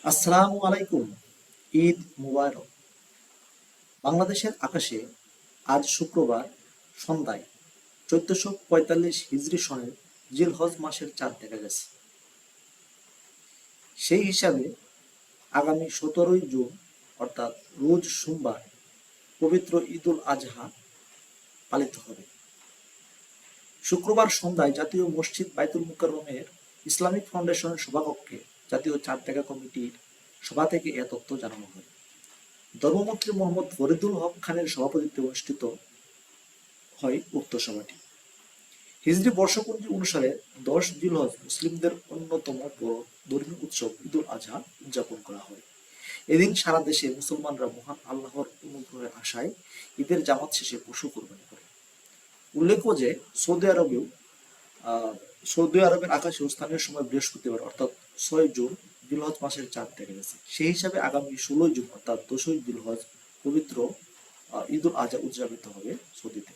আসসালামু আলাইকুম। ঈদ মুবারক। বাংলাদেশের আকাশে আজ শুক্রবার সন্ধ্যায় 1445 হিজরি সনের জিলহজ মাসের চাঁদ দেখা গেছে। সেই হিসাবে আগামী 17ই জুন অর্থাৎ রোজ সোমবার পবিত্র ঈদুল আজহা পালিত হবে। শুক্রবার সন্ধ্যায় জাতীয় মসজিদ বাইতুল মুকাররমের ইসলামিক ফাউন্ডেশনের সভাকক্ষে জাতীয় চাঁদ দেখা কমিটির সভা থেকে এ তথ্য জানানো হয়। ধর্মমন্ত্রী মোহাম্মদ ফরিদুল হক খানের সভাপতিত্বে অনুষ্ঠিত হয় উক্ত সভাটি। হিজরি বর্ষপঞ্জি অনুসারে 10 জিলহজ মুসলিমদের অন্যতম বড় ধর্মীয় উৎসব ঈদুল আজহা উদযাপন করা হয়। এদিন সারা দেশে মুসলমানরা মহান আল্লাহর অনুগ্রহের আশায় ঈদের জামাত শেষে পশু কোরবানি করে। উল্লেখ্য যে সৌদি আরবের আকাশে স্থানীয় সময় বৃহস্পতিবার অর্থাৎ 6 জুন জিলহজ মাসের চাঁদ দেখা গেছে। সেই হিসাবে আগামী 16 জুন অর্থাৎ 10ই জিলহজ পবিত্র ঈদুল আজহা উদযাপিত হবে সৌদিতে।